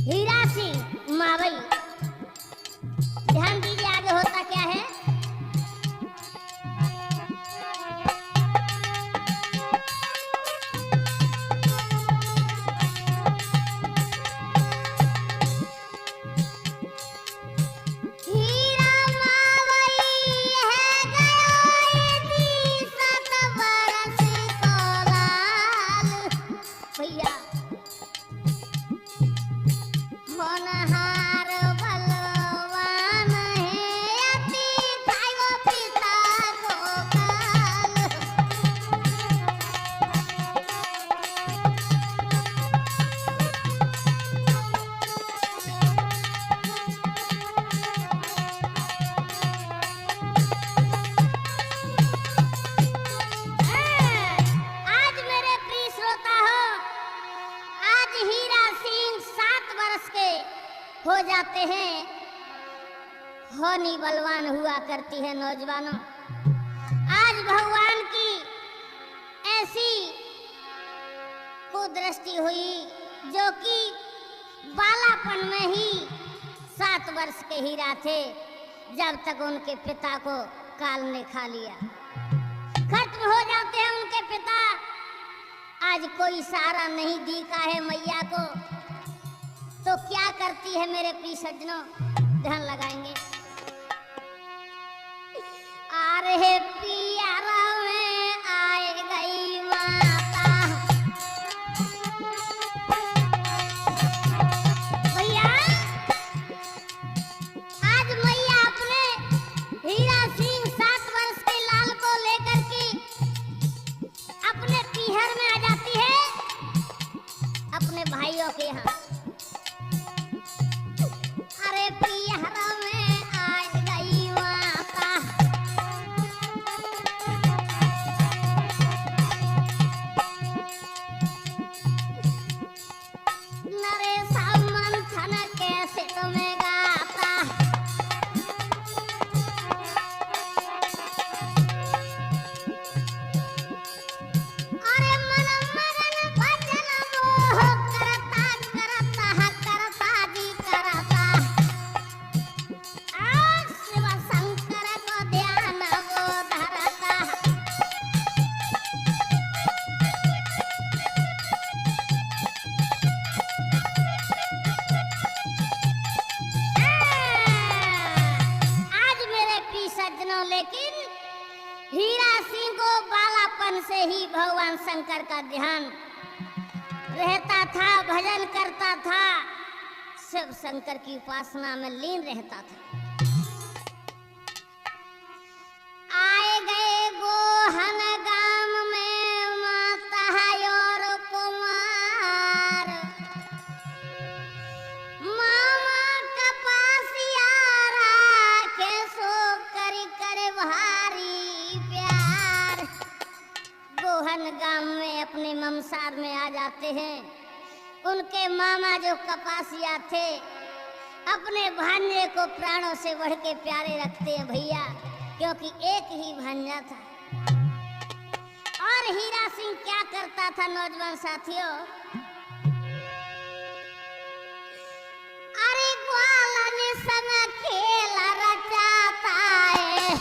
हीरा सिंह मावई, ध्यान दीजिए आगे होता क्या है। हीरा मावई है गयो इति 7 बरस को लाल। भैया होनहार बलवान है अति खायो पिता को काल। आज मेरे प्रिय श्रोता हो, आज हीरा सिंह 7 वर्ष के हो जाते हैं। होनी बलवान हुआ करती है नौजवानों। आज भगवान की ऐसी कुदृष्टि हुई जो कि बालापन में ही 7 वर्ष के हीरा थे, जब तक उनके पिता को काल ने खा लिया। खत्म हो जाते हैं उनके पिता। आज कोई सहारा नहीं दिखा है मैया को, तो क्या करती है मेरे प्रिय सज्जनों, ध्यान लगाएंगे। आ रहे पियारा में आए गई माता। भैया आज मैया अपने हीरा सिंह 7 वर्ष के लाल को लेकर के अपने पीहर में आ जाती है, अपने भाइयों के यहाँ। अरे पीहर में आ गई माता। नरेश मंथन कैसे तुम्हें गाता। अरे मन मगन भजन मोह करता करता जी करता। आज शिव शंकर को ध्यान वो धरता। आज मेरे प्रिय सज्जनों, लेकिन हीरा सिंह को बालापन से ही भगवान शंकर का ध्यान रहता था, भजन करता था, शिव शंकर की उपासना में लीन रहता था। आए गए गोहन गाम में माता और कुमार। मामा कपासियारा के सो करी करे भारी प्यार। गोहन गांव में अपने ममसार में आ जाते हैं। उनके मामा जो कपासिया थे, अपने भांजे को प्राणों से बढ़ के प्यारे रखते हैं भैया, क्योंकि एक ही भांजा था। और हीरा सिंह क्या करता था नौजवान साथियों, अरे ग्वालन संग खेल रचाता है।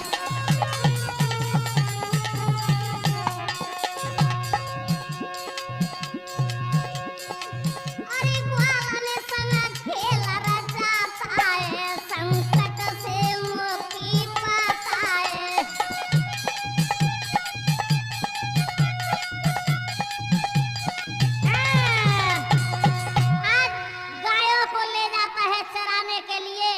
अरे ग्वालन संग खेल रचाता है, संकट से मुक्ति पाता है। आज गायों को ले जाता है चराने के लिए,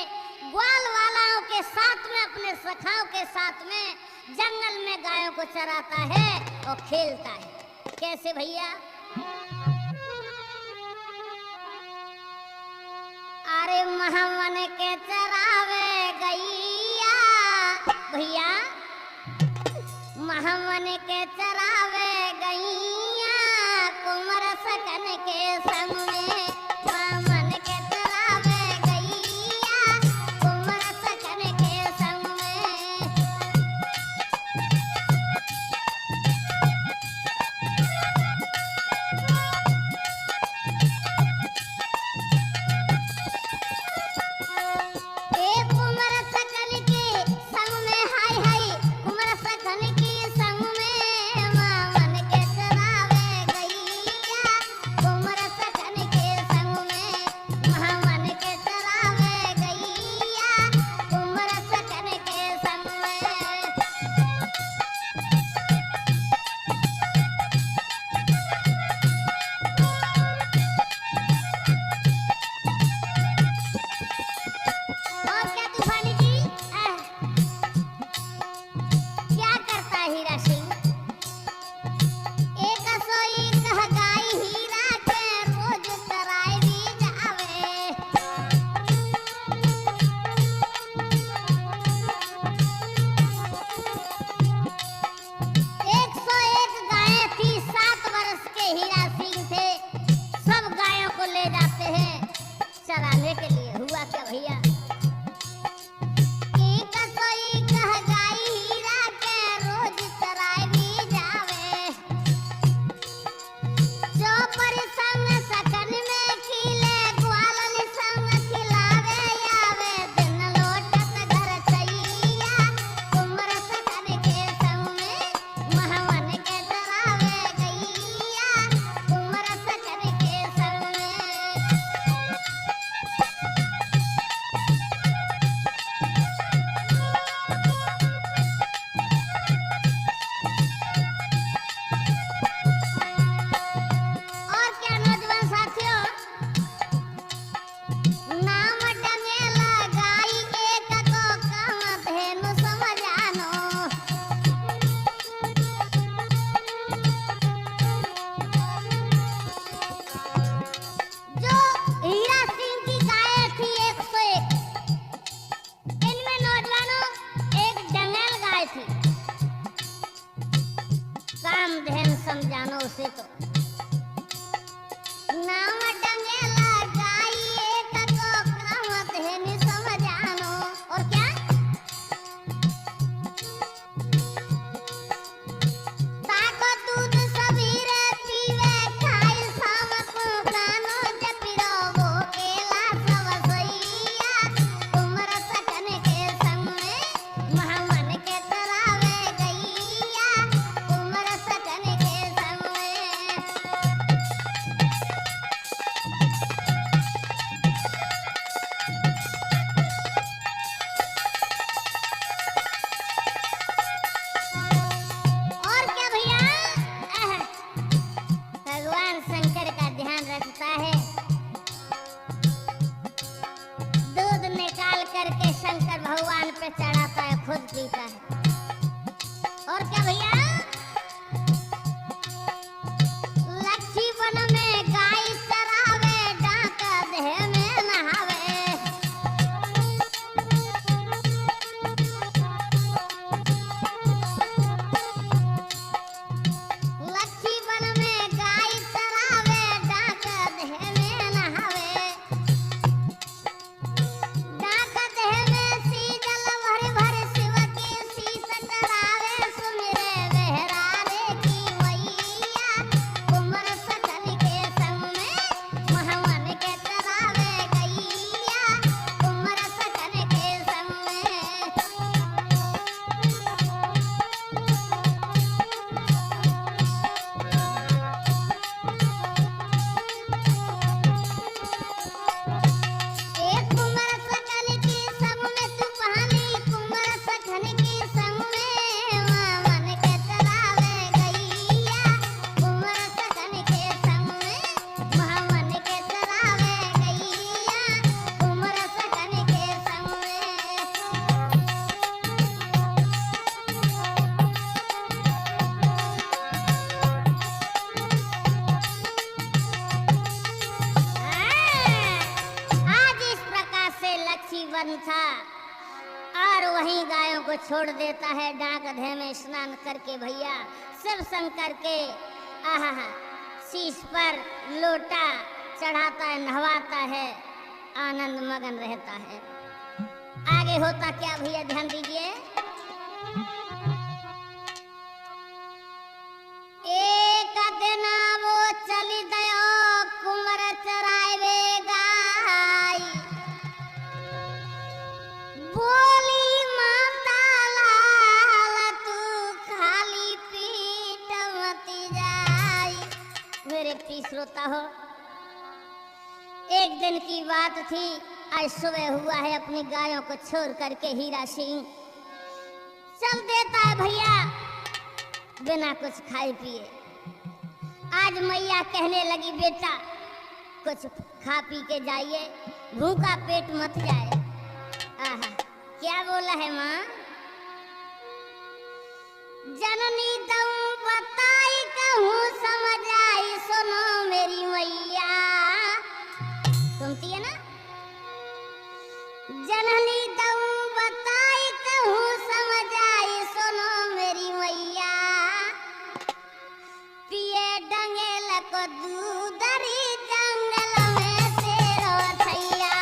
ग्वाल वालाओं के साथ में, अपने सखाओं के साथ में जंगल में गायों को चराता है और खेलता है। कैसे भैया? अरे महावन के चरावे गैया। भैया महावन के चरावे गैया, कुंवर सकन के संग में। महावन के चरावे गैया, कुंवर सकन के संग में। पे चढ़ाता है, खुद पीता है। और क्या भैया, लच्छी वन में गाय चरावे, डाका देह में नहावे। लच्छी वन में गाय चरावे, डाका देह में नहावे। डाका देह में सीजल भर भर शिव की शीश चढ़ावे। सुमिरे बहरारे की मैया, कुंवर सखन के संग में महावन के चरावे गैया, कुंवर सखन के संग में। एक कुंवर सखन की संग में तूफानी, कुंवर सखन की संग में महावन के चरावे गैया, कुंवर सखन के संग में महावन के चरावे गैया, कुंवर सखन के संग में। आज इस प्रकार से लच्छी वन था और वहीं गायों को छोड़ देता है। डाक देह में स्नान करके भैया शिव शंकर के आहा शीश पर लोटा चढ़ाता है, नहवाता है, आनंद मगन रहता है। आगे होता क्या भैया, ध्यान दीजिए। एक दिन वो चली गयो कुंवर चरावे गाय। बोली माता लाल तू खाली पीट मती जाई। मेरे प्रिय श्रोता हो, एक दिन की बात थी। आज सुबह हुआ है, अपनी गायों को छोड़ करके हीरा सिंह चल देता है भैया बिना कुछ खाए पिए। आज मैया कहने लगी, बेटा कुछ खा पी के जाइए, भूखा पेट मत जाए। आहा, क्या बोला है माँ? जननी दऊं बताई कहूँ समझ आई, सुनो मेरी मैया। सुनती है ना? जननी दऊं बताई कहूँ समझ आई, सुनो मेरी मैया। पिए डंगेल को दूधरी जंगल में तेरो छैया।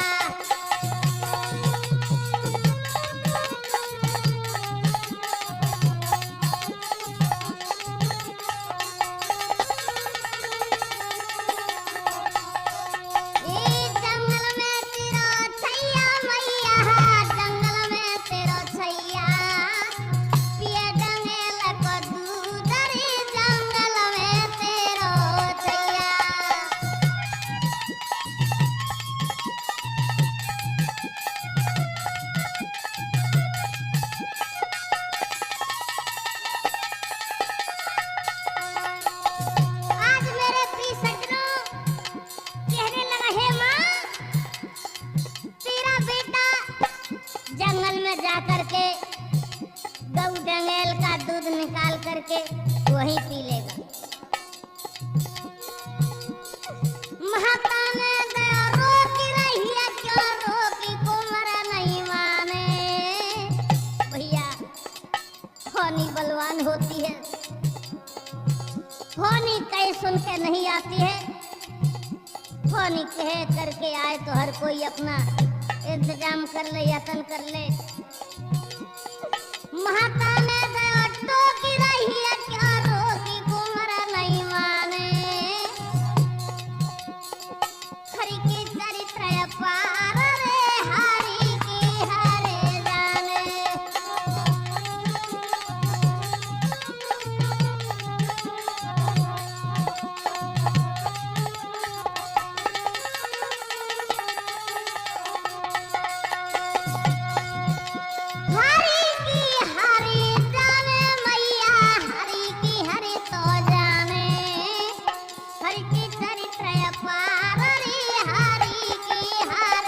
जंगल में तेरो छैया मैया, जंगल में तेरो छैया। पिए डंगेल को दूधरी जंगल में तेरो छैया। आज मेरे प्रिय सज्जनों कहने लगा, हे माँ तेरा बेटा जंगल में जा करके गऊ डंगेल का दूध निकाल करके वहीं पी लेगा। महाता ने दया रोकी रही है, क्यों रोकी कुंवर नहीं माने। भैया होनी बलवान होती है, होनी कहे सुन के नहीं आती है। होनी कहे करके आए तो हर कोई अपना इंतजाम कर ले, यत्न कर ले। महाता ने दया टोकी रही है, क्या रोकी कुंवर नहीं माने। हरि की चरित्र पार रे, हरि की हरे जाने। हरि की चरित्र पार रे, हरि की हरे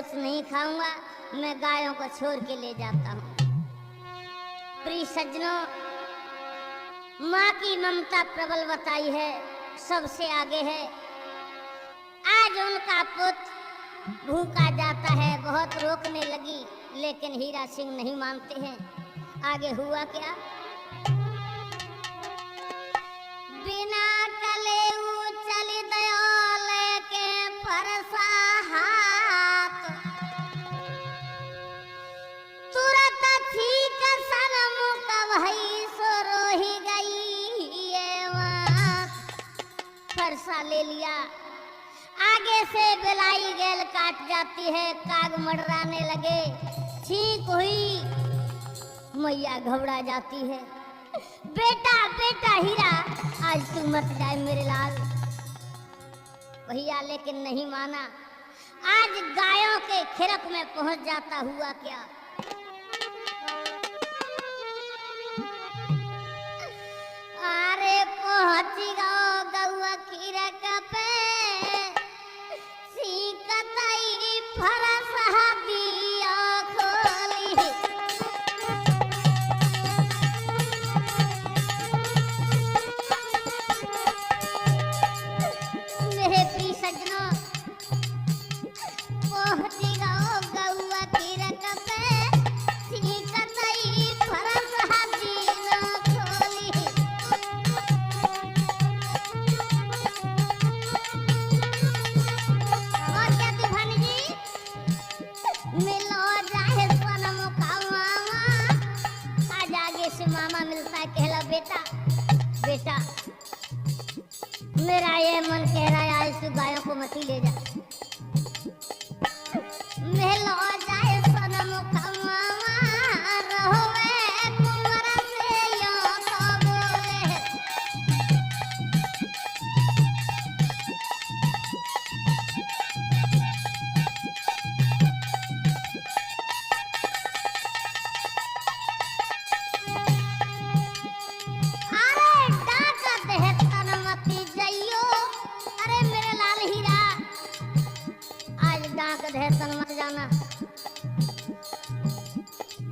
ओट्स नहीं खाऊंगा, मैं गायों को छोड़ के ले जाता हूँ। प्रिय सज्जनों, माँ की ममता प्रबल बताई है, सबसे आगे है। आज उनका पुत्र भूखा जाता है, बहुत रोकने लगी, लेकिन हीरा सिंह नहीं मानते हैं। आगे हुआ क्या? बिना कले चल दयो लेके फरसा हाथ, तुरंत ठीक सनम कवही सो रोही गई ये बात। फरसा ले लिया, आगे से बेलाई गेल काट जाती है, काग मडराने लगे, ठीक हुई, मैया घबरा जाती है। बेटा बेटा हीरा, आज तू मत जाए मेरे लाल। भैया लेकिन नहीं माना, आज गायों के खिरक में पहुंच जाता। हुआ क्या? अरे पहुंची गो गौआ खिरक पे, सीकतई फरस दिया खोली। मेरे प्रिय सज्जनों, पहुंची गो गौआ खिरक पे, सीकतई फरस दिया खोली। और क्या तूफानी जी? मिलो जाए सनम का मामा, आज आगे से मामा मिलता है, कहला बेटा बेटा, मेरा ये मन कह रहा है आज तू गायों को मत ही ले जा। मिलो जाए सनम का मामा, रहोगे कुंवरा से यो तो बोले। अरे डांट दे तनमती जइयो, अरे मेरे लाल हीरा, आज डांट दे तन मत जाना।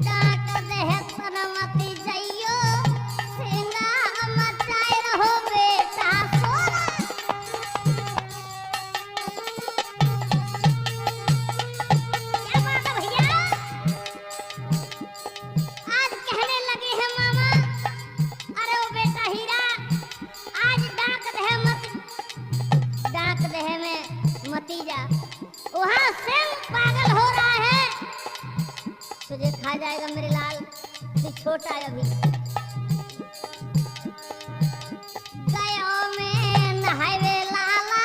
डांट दे तनमती जइयो, सिंगा मचाए रहो बेटा सोना। क्या बात है भैया? आज कहने लगे हैं मामा, अरे ओ बेटा हीरा, आज डाक दहे में मती जा, वहाँ सिंह पागल हो रहा है, तुझे खा जाएगा मेरे लाल, तू छोटा है अभी। गयो में नहावे लाला,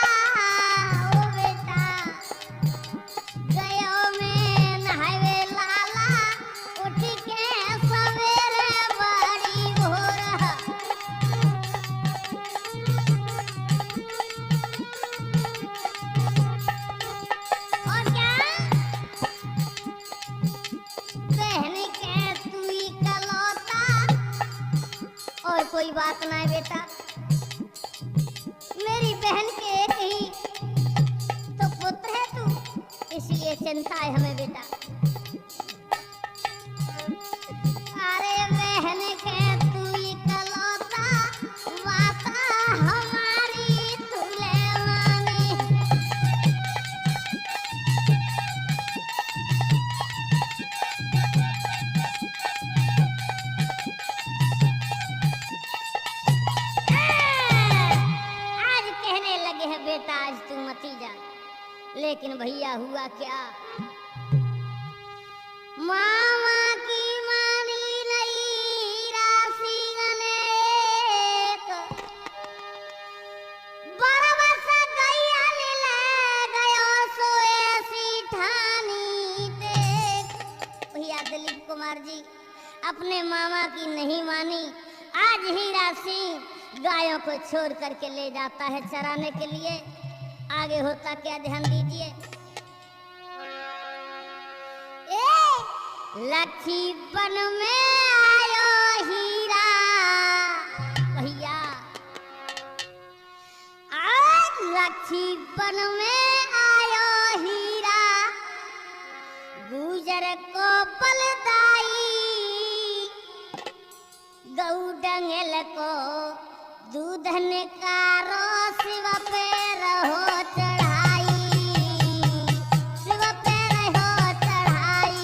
ओ बेटा, गयो में नहावे लाला, उठ के सवेरे बड़ी भोर। और क्या? बहन के तू ही कलौता, और कोई बात ना है बेटा, मेरी बहन के एक ही तो पुत्र है तू, इसलिए चिंता है हमें बेटा। अरे बहन के तू ही कलौता, बात हमारी तूने मानी। आज कहने लगे हैं बेटा आज तू मती जा, लेकिन भैया हुआ क्या? मामा की मानी नहीं राशि अनेक, बरबस गैया ले गयो सोए सी ठानी देख। भैया दिलीप कुमार जी अपने मामा की नहीं मानी, आज हीरा सिंह गायों को छोड़ करके ले जाता है चराने के लिए। आगे होता क्या, ध्यान दीजिए। लक्ष्मीपन में आयो हीरा भैया, आज लक्ष्मीपन में आयो हीरा, गुजर को बलदाई, गऊ डंगेल को दूधन का शिव पे रहो चढ़ाई, शिव पे रहो चढ़ाई।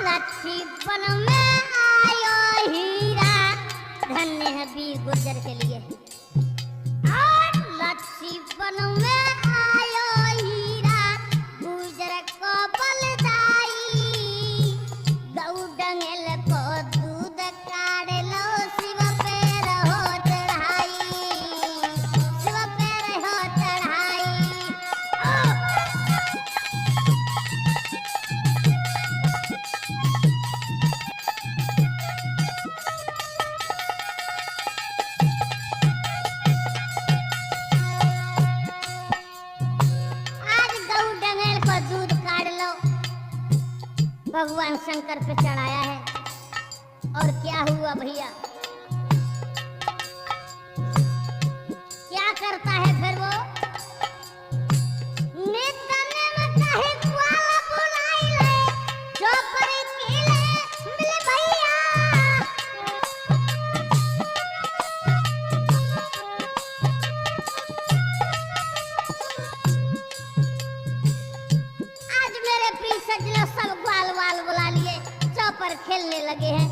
लक्ष्मीपन में आयो हीरा, धन्य है वीर गुर्जर के लिए। लक्ष्मीपन में आयो हीरा, गुर्जर को बलदाई, गऊ डंगेल को दूध काढ़ लो, शिव पे रहो चढ़ाई, शिव पे रहो चढ़ाई। भगवान शंकर पे चढ़ाया है और क्या हुआ भैया, क्या करता है फिर वो, नितने में कहे ग्वाला बुलाई ले, चौपड़ी कीले मिले भैया। आज मेरे प्रिय सज्जनों सब ग्वाल वाल बुला लिए, चौपर खेलने लगे हैं।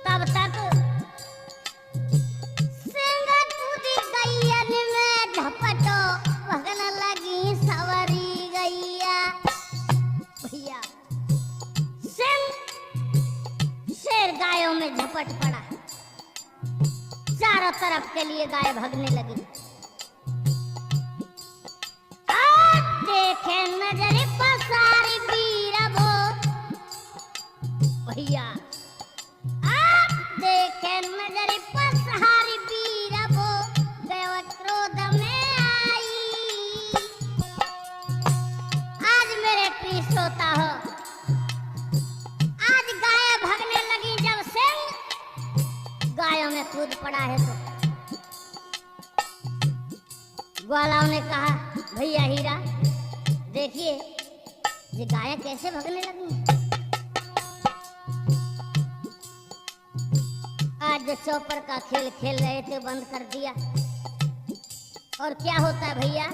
तब तक सिंह कूदी गैयन में झपटो, भगन लगी सवरी गैया। भैया सिंह शेर गायों में झपट पड़ा, चारों तरफ के लिए गाय भगने लगी। देखे नजर पसारी वीरबो, भैया आप देखे नजर पसारी वीरबो, देव क्रोध में आई। आज मेरे प्रिय श्रोता हो, आज गाय भगने लगी, जब सिंह गायों में कूद पड़ा है तो ग्वालाओं ने कहा, भैया हीरा देखिए ये गाय कैसे भगने लगी। आज जो चौपर का खेल खेल रहे थे बंद कर दिया, और क्या होता है भैया,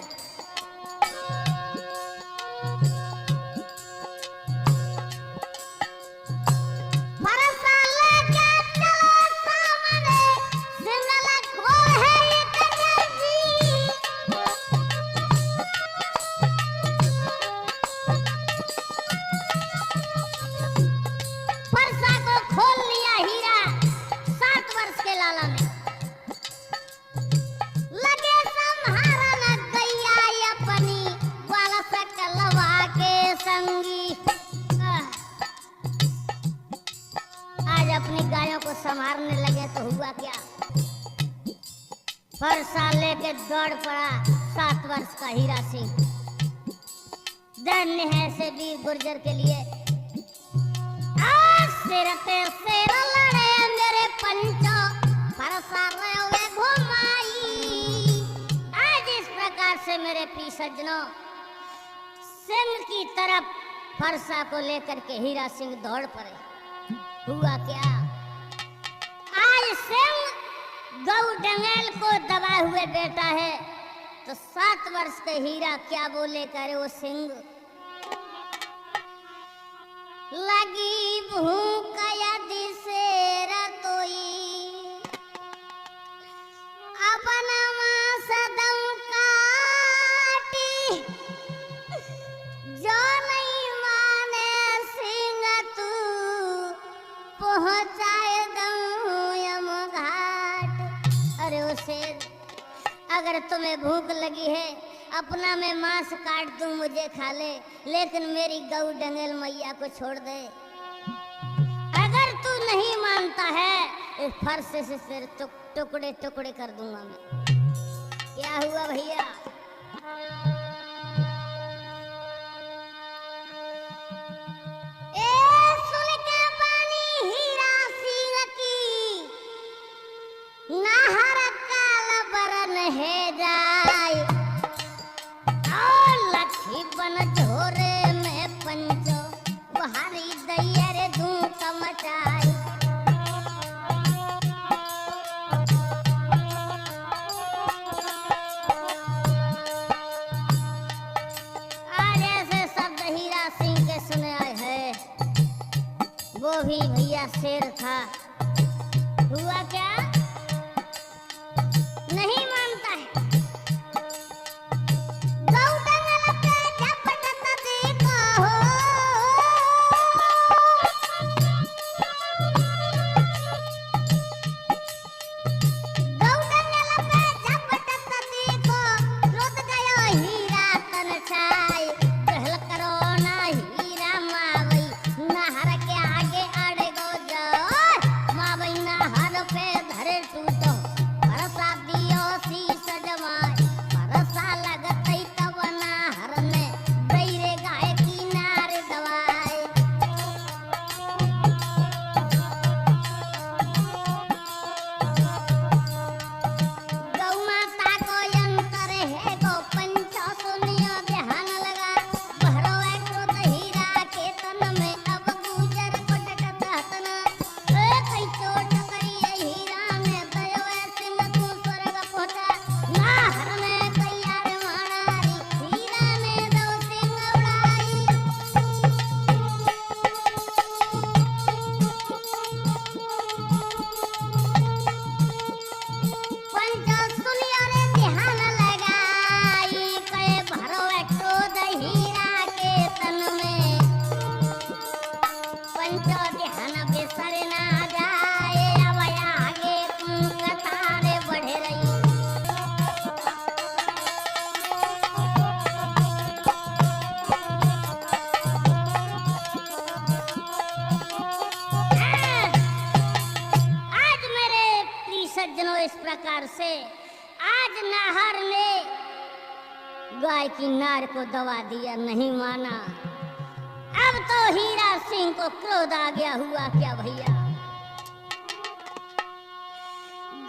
संभालने लगे तो हुआ क्या, फरसा लेके दौड़ पड़ा 7 वर्ष का हीरा सिंह। धन्य है से वीर गुर्जर के लिए। आज सिर पे सिर लड़े मेरे पंचो, फरसा रहे घुमाई। आज इस प्रकार से मेरे प्रिय सज्जनों सिंह की तरफ फरसा को लेकर के हीरा सिंह दौड़ पड़े। हुआ क्या, आज सिंह गऊ डंगेल को दबाए हुए बैठा है, तो 7 वर्ष के हीरा क्या बोले करे वो सिंह, लगी भूख यदि शेर तोई, अपना सदम काटी, जो नहीं माने सिंह तू पहुंचाए दऊं यम घाट। अरे ओ शेर, अगर तुम्हें भूख लगी है अपना मैं मांस काट दूं मुझे खा ले, लेकिन मेरी गऊ डंगेल मैया को छोड़ दे। अगर तू नहीं मानता है इस फरसे से सिर टुकड़े टुकड़े कर दूंगा मैं। क्या हुआ भैया, नाहर काल बरन है जाय और लठी बन झोरे में पंचो बहारी दैयर धूप मचाई। आज ऐसे शब्द हीरा सिंह के सुने आए हैं। वो भी भैया शेर था। हुआ क्या नहीं मानता है। गौ डंगल पे झपटत देखो हो, गौ डंगल पे झपटत देखो, रोत गयो हीरा तन छाय। कहल करो ना हीरा मावई, नहर के आगे अड़ गो जाओ मावई, नहर पे धरे टूटो भरसा दियो शीस जमाय। भरसा लगतई तब नहर में बैरे गाय किनारे दवाई। गौ माता को यंत्र है गो पंचो सुनियो ध्यान लगा। भरो क्रोध हीरा के तन में अब गुजर पटकत हतना। कई चोट करिए हीरा में दयो सिंह तू स्वर्ग पहुंचा। नाहर में तैयार मारारी हीरा में दो सिंह उड़ाई। पंचो सुनियो रे ध्यान लगाई, कहे भरो क्रोध हीरा के तन में। पंचो ध्यान बिसर ना जाए, अब आगे कतारे बढ़े रही। आज मेरे प्रिय सज्जनों इस प्रकार से आज नाहर ने गाय की नार को दबा दिया, नहीं माना। अब तो हीरा सिंह को क्रोध आ गया। हुआ क्या भैया,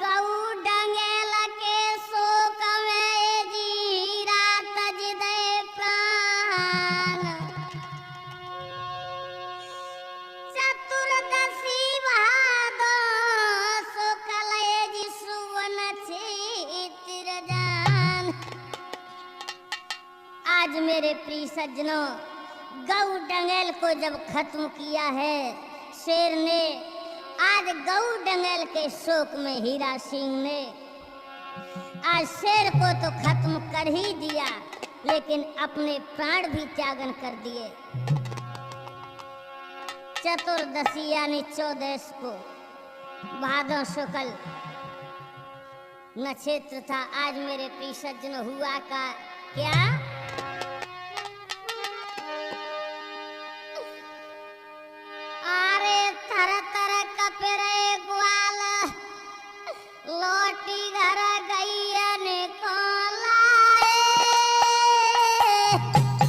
गौ डंगेल के शोक में जीरा तज दे प्राण। चतुर्दशी भादो शुक्ल जी सुवन छितिर जान। आज मेरे प्रिय सज्जनों गौ डंगेल को जब खत्म किया है शेर ने, आज गौ डंगेल के शोक में हीरा सिंह ने आज शेर को तो खत्म कर ही दिया, लेकिन अपने प्राण भी त्यागन कर दिए। चतुर्दशी यानी 14 को भादो शुक्ल नक्षत्र था। आज मेरे प्रिय सज्जन हुआ का क्या, अरे थर थर कपे रे ग्वाल लोटी घर गैयन को लाए।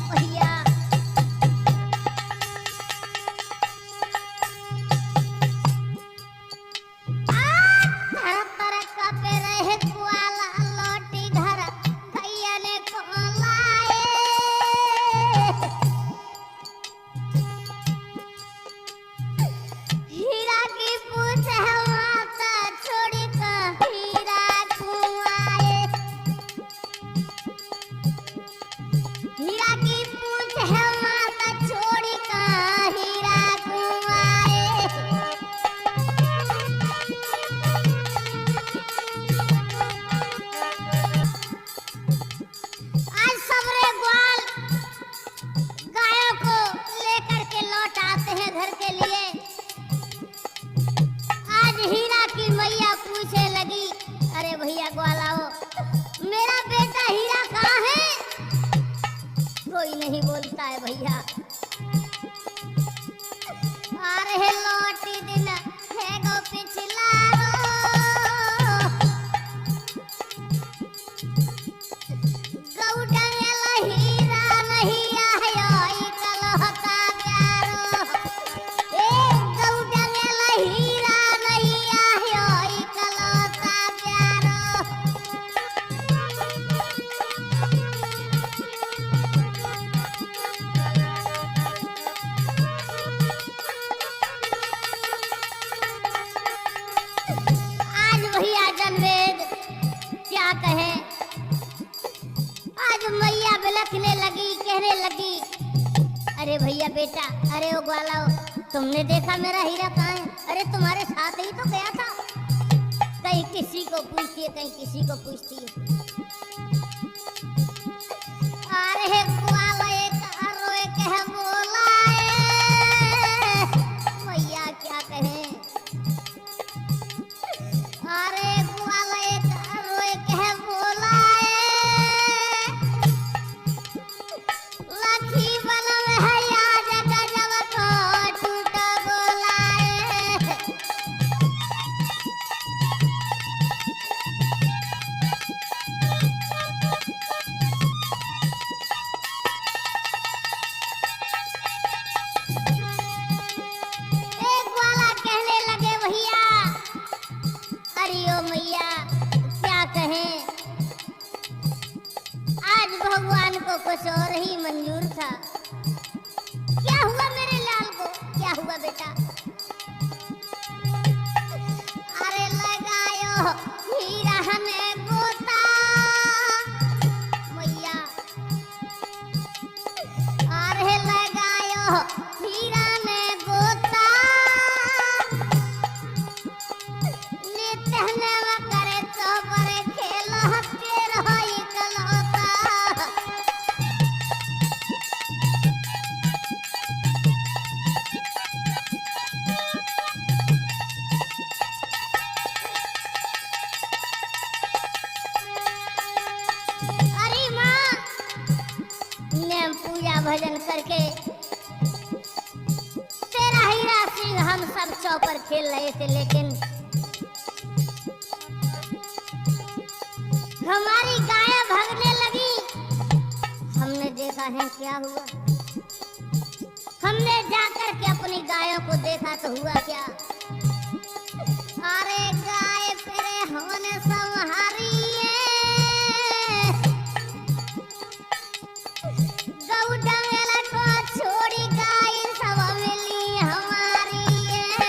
भैया थर थर कपे रे ग्वाल लोटी घर गैयन को लाए। हीरा की पूछ है माता छोड़ी का हीरा कुआए। हीरा की पूछ है माता छोड़ी का हीरा कुआए। आज सबरे ग्वाल गायों को लेकर के लौट आते हैं घर के लिए। आज हीरा की मैया पूछे लगी, अरे भैया ग्वालाओ मेरा बेटा हीरा कहाँ है? कोई नहीं बोलता है भैया। अरे लौटी दिन है गो पिछला गौ डंगेल हीरा नहीं आयो इकलौता प्यारो। ए गौ डंगेल हीरा नहीं आयो इकलौता कहने लगी, अरे भैया बेटा, अरे ओ ग्वाला, तुमने देखा मेरा हीरा कहाँ है? अरे तुम्हारे साथ ही तो गया था। कहीं किसी को पूछती है, कहीं किसी को पूछती है। अरे ग्वाला एक रोए कह बोला है, भैया क्या कहें। अरे ग्वाला एक रोए कह बोला है, लखी बनम है याद गजब को टूटा बोला है। एक ग्वाला कहने लगे, भैया अरे ओ मैया क्या कहें, आज भगवान को कुछ और ही मंजूर था। क्या हुआ मेरे लाल को, क्या हुआ बेटा? अरे लगायो हीरा में गोता, मैया अरे लगायो हीरा में गोता, नित्य ने करे तो बड़े खेलो हत्ते रहो इकलौता। अरे माँ, नेम पूजा भजन करके तेरा हीरा सिंह हम सब चौपर खेल रहे थे, लेकिन हमारी गाय भागने लगी। हमने देखा है क्या हुआ, हमने जाकर के अपनी गायों को देखा तो हुआ क्या। अरे गाय तेरे होने संहारी है, गौ डंगल को छोड़ी गाय सब मिली हमारी है।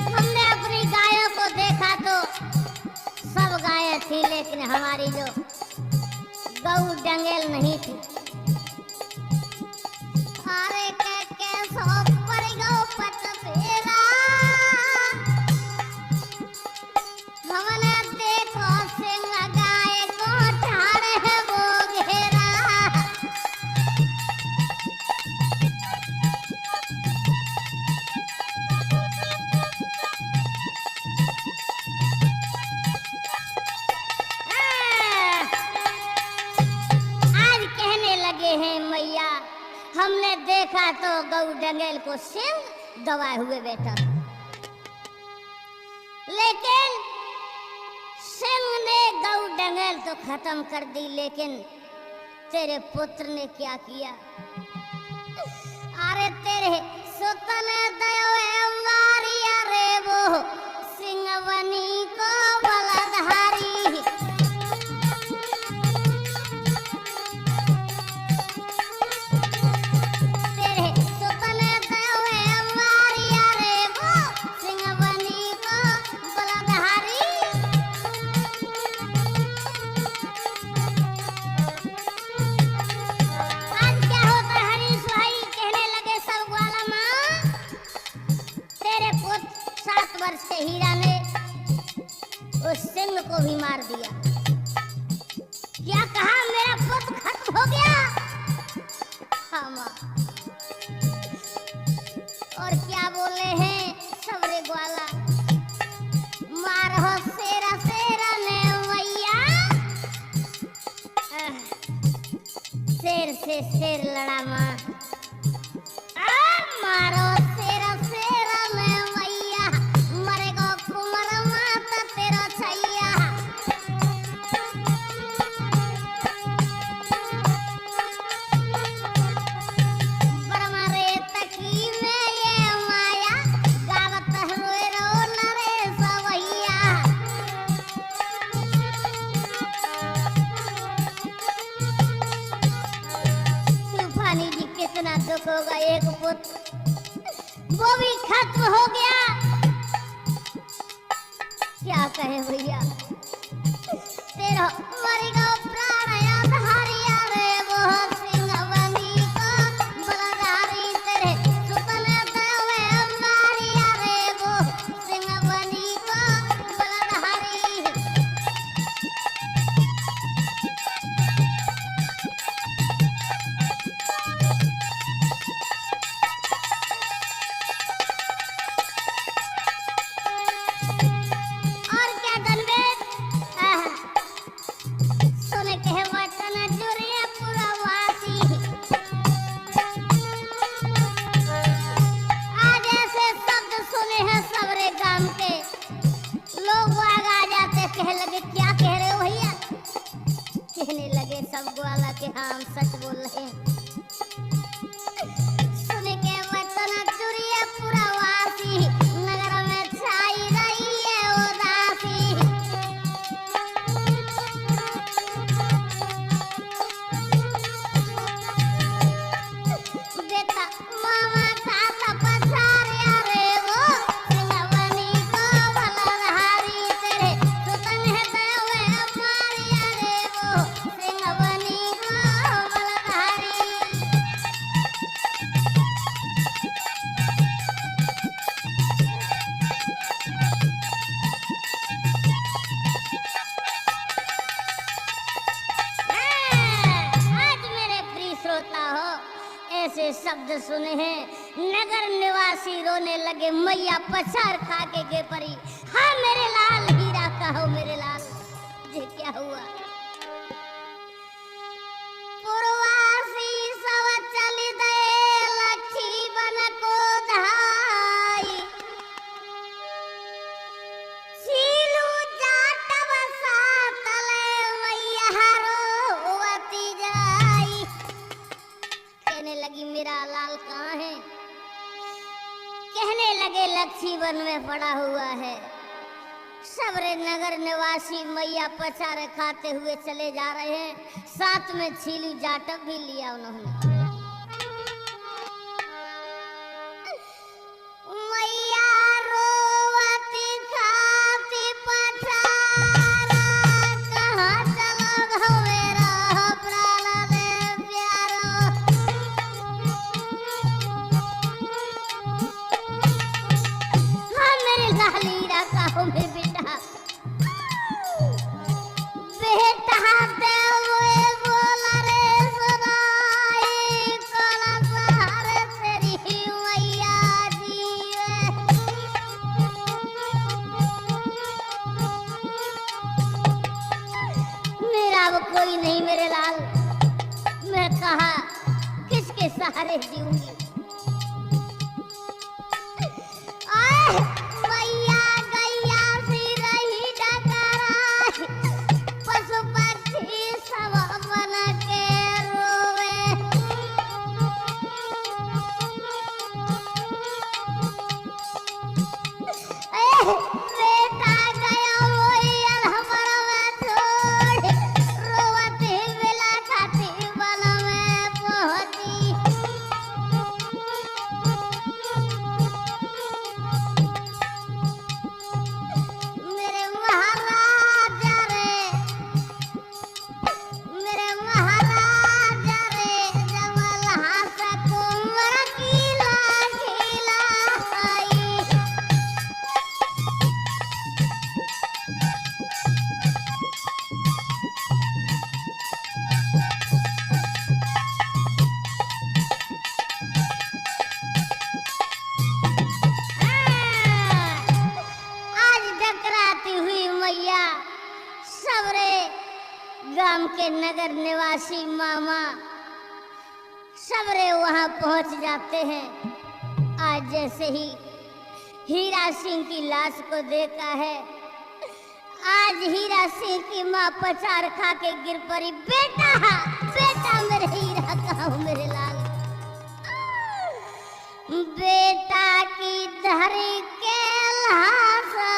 हमने अपनी गायों को देखा तो सब गायें थी, लेकिन हमारी जो गौ डंगेल नहीं थी। अरे के सो पर गौ पट फेरा, हमने देखो सिंह गाय को ठाड़ है वो घेरा। आज कहने लगे हैं, मैया हमने देखा तो गौ डंगेल को सिंह दबाए हुए बैठा था, लेकिन सिंह ने गौ डंगेल तो खत्म कर दी, लेकिन तेरे पुत्र ने क्या किया। अरे तेरे सुतन दयो मारी, अरे वो सिंह बनी को बलधारी। तेरे सुतन दयो मारी, अरे वो सिंह बनी को बलधारी। आज क्या होता है हरीश भाई, कहने लगे सब ग्वाला माँ, तेरे पुत्र 7 वर्ष के हीरा ने उस सिंह को भी मार दिया। क्या कहा, मेरा पुत्र खत्म हो गया? हाँ माँ। और क्या बोले हैं सबरे ग्वाला, मारो शेरा शेरा ने मैया। शेर से शेर लड़ा माँ, मारो शेरा शेरा ने मैया, मरेगो कुंवर माता तेरा छैया। बरमा रे तकी में ये माया, गावत हुए रो नरे सवैया। तूफानी जी कितना दुख होगा, एक पुत्र वो भी खत्म हो गया। क्या कहे भैया, तेरा मरेगा प्राण याद हरिया रे वो सिंहवनी को बलरारी तेरे सुतन देवे मारिया रे वो सिंहवनी को बलरारी। और क्या जनबेद सुने के वचन जुरिए पुरवासी। आज ऐसे शब्द सुने हैं सबरे गांव के लोग आग आ जाते, कह लगे क्या कह रहे हो भैया। कहने लगे सब ग्वाला के हाँ हम सच बोल रहे हैं। सुने के वचन जुरिए पुरवासी नगर में छाई रही है उदासी। बेटा मामा खाता पछारिया रे वो सिंहवनी को बलरारी तेरे सुतन है देवे मारिया रे वो सिंहवनी को बलरारी। आज मेरे प्रिय श्रोता हो, ऐसे शब्द सुने हैं नगर निवासी रोने लगे मैया पछाड़ खा के गे परी। हाँ मेरे लाल हीरा कहो मेरे लाल, ये क्या हुआ। पुरवासी सब चली दे लक्ष्मी बन को धाई। सीलू जाट बसा तले मैया रोवती जाई। कहने लगी मेरा लाल कहाँ है। कहने लगे लक्ष्मी वन में पड़ा हुआ है। सबरे नगर निवासी मैया पचारे खाते हुए चले जा रहे हैं, साथ में छीलू जाटक भी लिया उन्होंने। मैया रोवती खाती पचारा कहाँ चलो गो मेरा प्राण दे प्यारो। हाँ मेरे लालीरा कहो मेरे बेटा, बेटा देवे बोला रे सुनाई कोला सहारे तेरी मैया जीवे। मेरा अब कोई नहीं मेरे लाल, मैं कहा किसके सहारे जीऊंगी। आए मैया गैया सी रही डकराई, पशु पक्षी सब बन के रोवे। बेटा गया वही अलहमर में छोड़, रोवती मिला खाती बन में पहुंची। मेरे महाराजा रे जमल हाथ कुंवर कीला खिलाई। आज डकराती हुई मैया सबरे गांव के नगर निवासी मामा सबरे वहां पहुंच जाते हैं। आज जैसे ही हीरा सिंह की लाश को देखा है, आज हीरा सिंह की माँ पछाड़ खा के गिर पड़ी। बेटा बेटा मेरे हीरा कहाँ मेरे लाल। बेटा की धरी के लाशा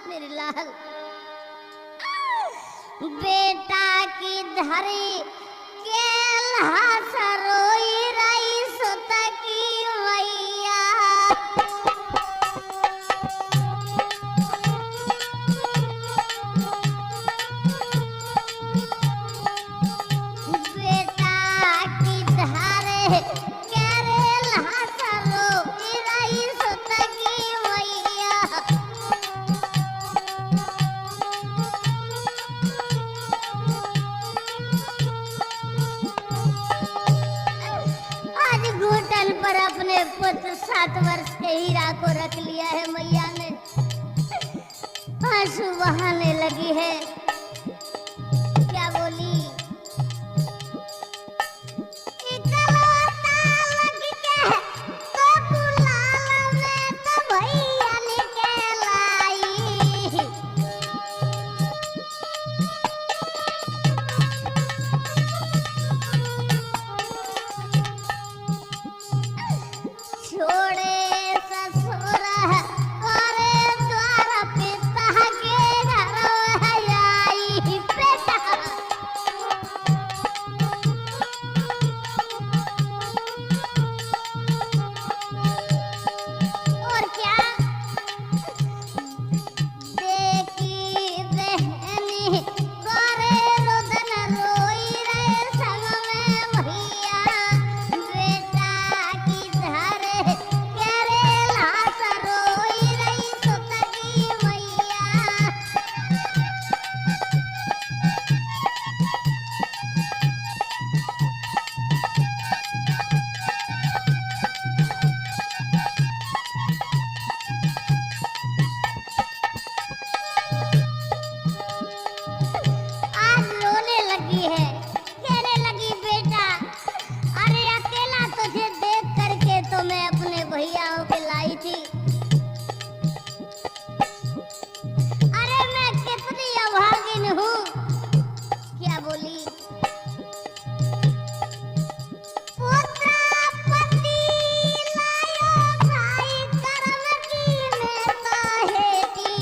मेरे लाल, बेटा की धरी के लाशा रोई रही सुत की मैया को रख लिया है मैया ने। आंसू बहाने लगी है, क्या बोली, इकलौता लग के तो गुलाल में तो भैया निकल आई। छोड़े ससुर करे द्वार पिता के घर आई बेटा। और क्या, देखी बहनी करे रोदन रोई रे संग में भैया। बेटा की धरे करे लाश रोई रही सुतगी मैया। आज रोने लगी है, कहने लगी बेटा, अरे अकेला तुझे देख करके तो मैं अपने भैयाओं के लाई थी। अरे मैं कितनी अभागिन हूँ, क्या बोली, पुत्र पति लायो भाई कर्म की मैं तो हेती।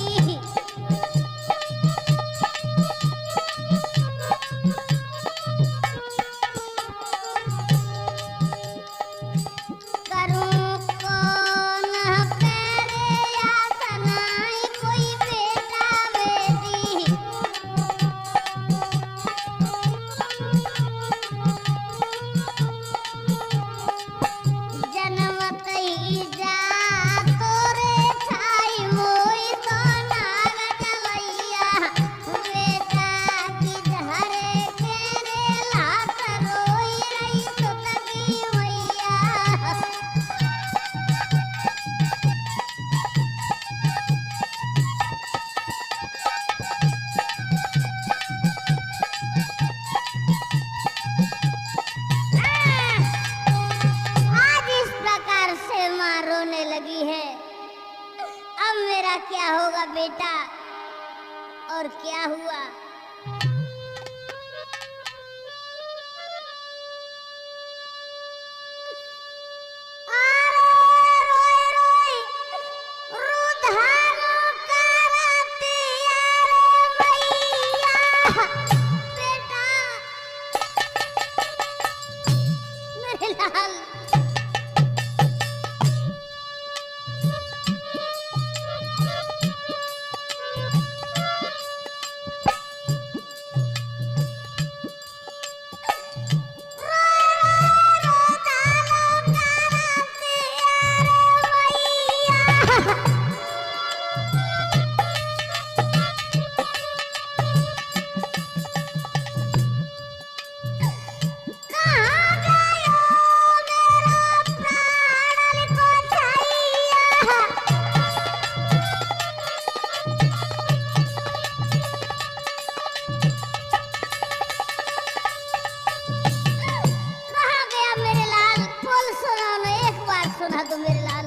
करूं कौन तेरे आसनाई कोई बेटा बेटी। जन्मत ही जा तोरे छाई मोई तो नाग जवैया। बेटा की धरे केरे लाश रोई रही सुतगी मैया। आज इस प्रकार से माँ रोने लगी है। अब मेरा क्या होगा बेटा, और क्या हुआ। रोई रोई रुधानो करती अरे मैया। बेटा मेरे लाल, सुना दो मेरे लाल।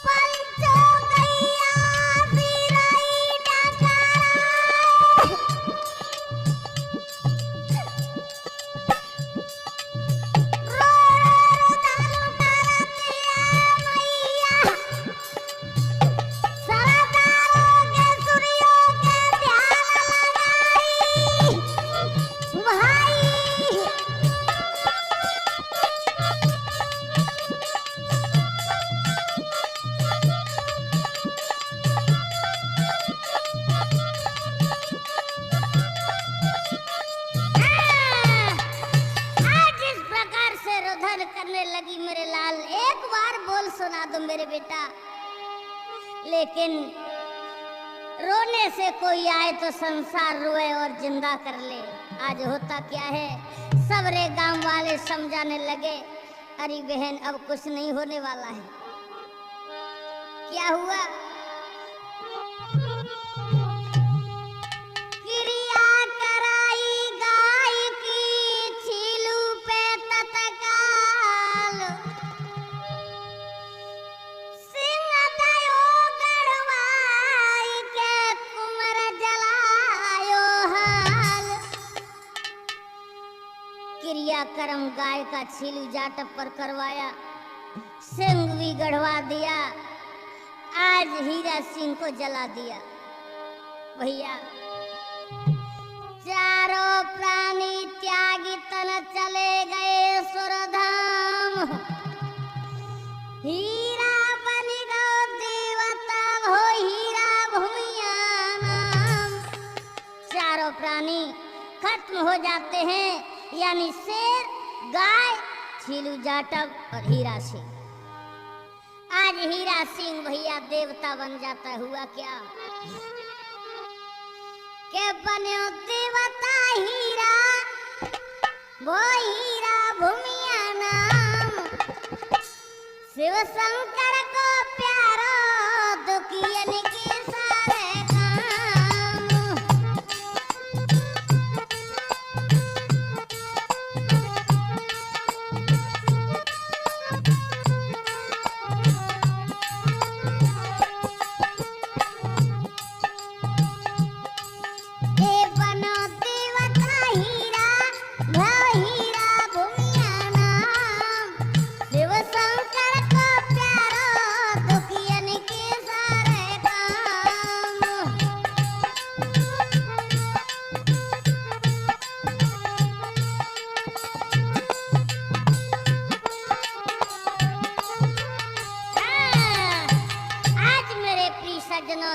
पंचो गैया बिराई डकराए। रो रो दारू करती है मैया। सरदारों के सूर्यों के ध्यान लगाई भाई। करने लगी मेरे लाल, एक बार बोल सुना दो मेरे बेटा। लेकिन रोने से कोई आए तो संसार रोए और जिंदा कर ले। आज होता क्या है, सबरे गांव वाले समझाने लगे, अरे बहन अब कुछ नहीं होने वाला है। क्या हुआ? क्रिया कराई गाय की छीलू पे तत्काल, सिंह दयो गढ़वाई के कुंवर जलायो हाल। क्रियाक्रम गाय का छीलू जाटव पर करवाया, सिंह भी गढ़वा दिया, आज हीरा सिंह को जला दिया। भैया चारों प्राणी त्यागी तन चले गए सुरधाम, हीरा बन गो देवता हो हीरा भूमिया नाम। चारों प्राणी खत्म हो जाते हैं, यानी शेर, गाय, छीलू जाटव और हीरा सिंह। आज हीरा सिंह भैया देवता बन जाता। हुआ क्या के बने देवता हीरा, वो हीरा भूमिया नाम। शिव शंकर को प्यारो दुखियन के सारे काम।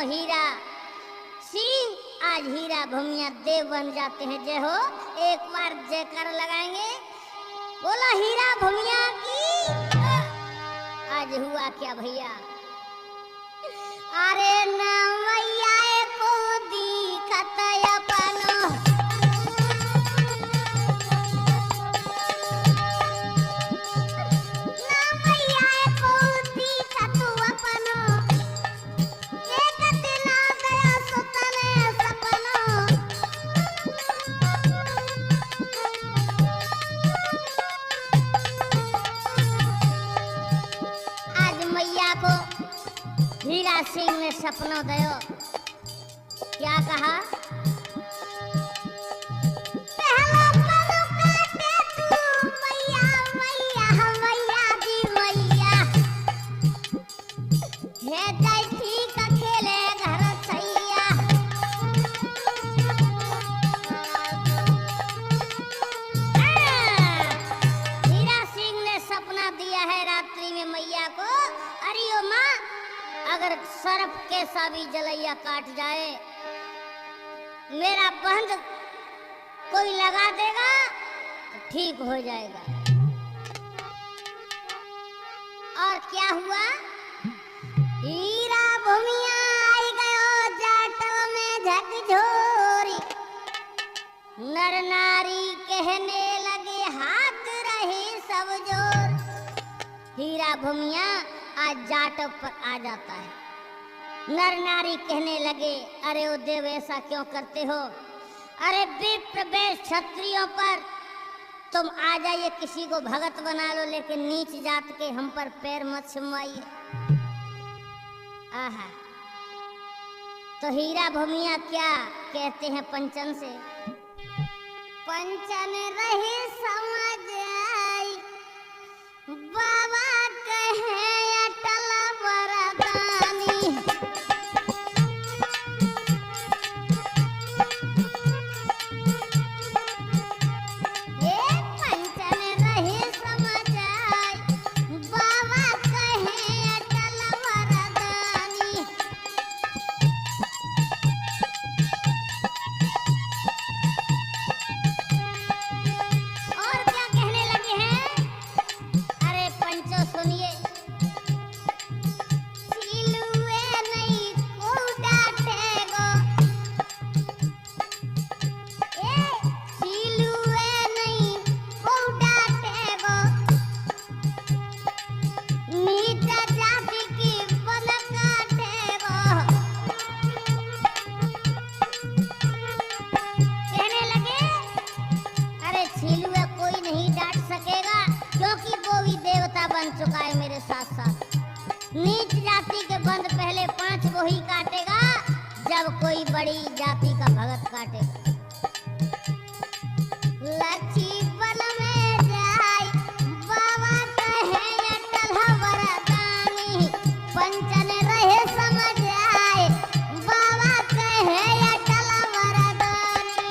हीरा सिंह आज हीरा भूमिया देव बन जाते हैं। जय हो, एक बार जयकार लगाएंगे, बोला हीरा भूमिया की। आज हुआ क्या भैया? अरे ना मैया को दिखत अपनो, ना मैया को दिखत अपनो, हीरा सिंह ने सपना दयो। क्या कहा? पहला पल काटे तू मैया मैया मैया जी मैया, हे दैठी का खेले घर सैया। हीरा सिंह ने सपना दिया है रात्रि में मैया को, अरे ओ माँ अगर सर्प के सा भी जलैया काट जाए, मेरा बंध कोई लगा देगा तो ठीक हो जाएगा। और क्या हुआ? हीरा भूमिया आई गयो जाटव में झकझोरी, नर नारी कहने लगे हाथ रहे सब जोर। हीरा भूमिया आज जाटव पर आ जाता है। नर नारी कहने लगे, अरे ओ देव ऐसा क्यों करते हो? अरे विप्र वैश्य क्षत्रियों पर तुम आ जाइए, किसी को भगत बना लो, लेकिन नीच जात के हम पर पैर मत छुमाइए। आहा, तो हीरा भूमिया क्या कहते हैं पंचन से? पंचन रहे समझ आई, बाबा कहे अटल वरदानी। ये पंचन रहे समझ आई, बाबा कहे अटल वरदानी। और क्या कई जाति का भगत काटे। लच्छी बन में जाय बाबा कहे अटल वरदानी, पंचन रहे समझ आए बाबा कहे अटल वरदानी।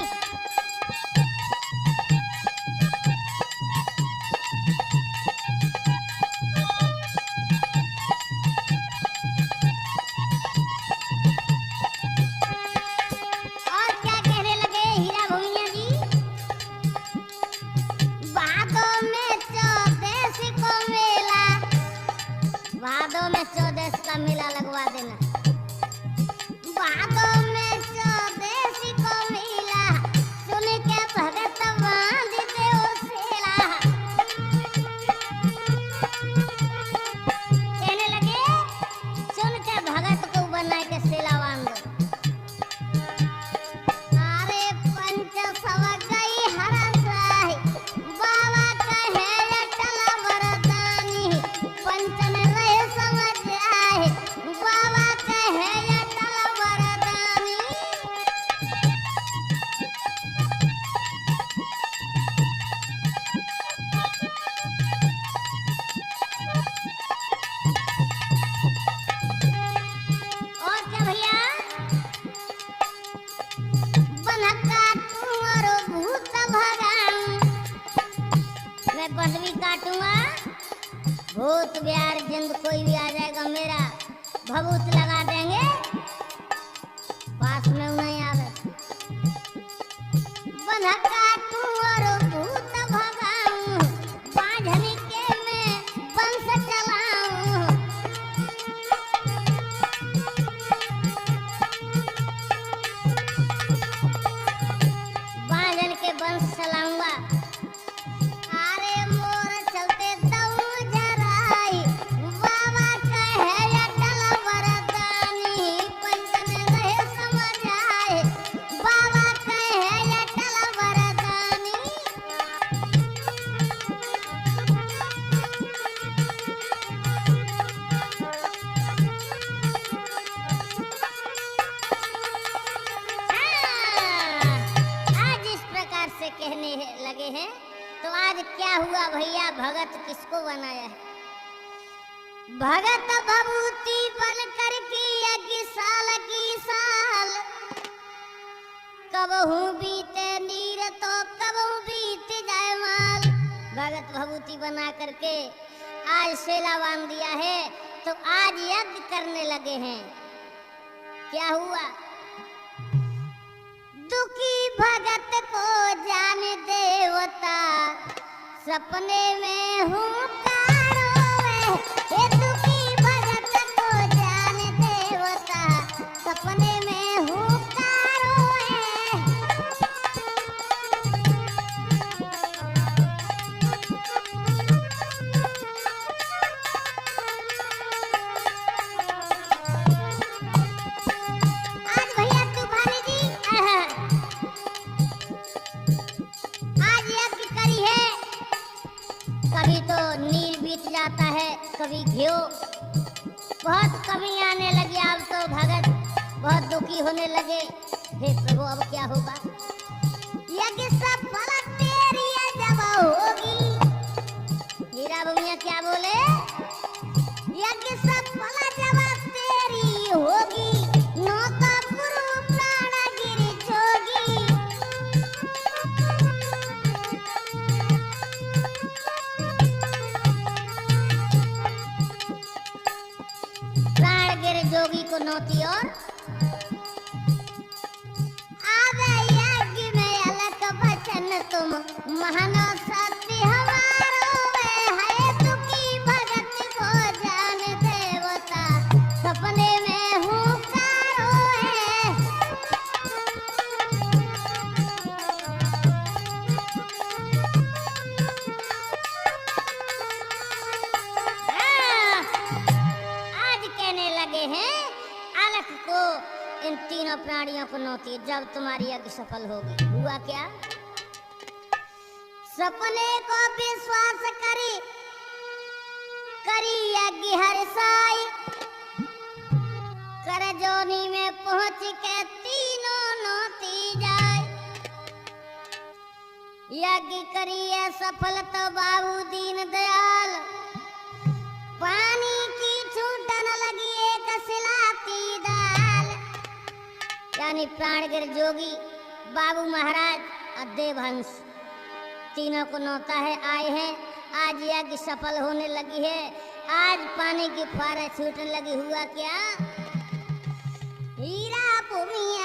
और क्या कहने लगे हीरा भूमिया जी, भादों में चौदस को मेला, भादों में चौदस का मेला लगवा देना। भादों में चौदस को मेला, सुन के भगत बांध दे सेला। कहने लगे सुन के भगत को बना के सेला बांध दो। अरे पंच सव गई हरसाई बाबा कहे अटल वरदानी, पंचन रहे समझ आए बाबा कहे अटल वरदानी। और क्या भैया, बनका तुमर भूत भगाऊं, मैं बंधवी काटूंगा, भूत बिहार जिंद कोई भी आ जाएगा मेरा भभूत लगा देंगे, पास में नहीं आवे। बनका तुमर भूत भगाऊं, बांझनी के मैं बंश चलाऊं। बांझन के वंश चलाऊंगा। अरे मोर चलते दऊ जराई बाबा कहे अटल वरदानी, पंचन रहे समझ आए बाबा कहे अटल वरदानी। आज इस प्रकार से कहने लगे हैं, तो आज क्या हुआ भैया, भगत किसको बनाया है? भगत भभूति बन कर की यज्ञ साल की साल, कबहू बीते नीर तो कबहू बीत जाए माल। भगत भभूति बना करके आज सेला बांध दिया है, तो आज यज्ञ करने लगे हैं। क्या हुआ? दुखी भगत को जान देवता, सपने में हूँ कारो, हे दुखी भगत को जान देवता, सपने में हूँ कारो। आज भैया तूफानी जी आज यज्ञ करी है, कभी तो नील बीत जाता है, कभी घियो, बहुत कमी आने लगी। अब तो भगत बहुत दुखी होने लगे, हे प्रभु अब क्या होगा? यज्ञ सफल तेरी जब होगी, हीरा भूमिया क्या बोले? यज्ञ सफल जब तेरी होगी, नौका गुरु प्राण गिर जोगी। प्राण गिर जोगी को नौती और आवे यज्ञ में अलग वचन तुम, महानो सत्य हमारो है दुखी भगत को जान देवता, सपने में हूँ कारो है। आज कहने लगे हैं अलख को, इन तीनों प्राणियों को नौती, जब तुम्हारी यज्ञ सफल होगी। हुआ क्या? सपने को विश्वास करी करी यज्ञ हरसाई, कर जोनी में पहुंच के तीनों यज्ञ करिए सफल तो बाबू दीन दयाल, पानी की छूटन लगी एक सिलाती दाल। यानी प्राणगिर जोगी, बाबू महाराज और देवहंस तीनों को नौता है आए हैं। आज यज्ञ सफल होने लगी है, आज पानी की फुहारें छूटने लगी। हुआ क्या? हीरा पुमिया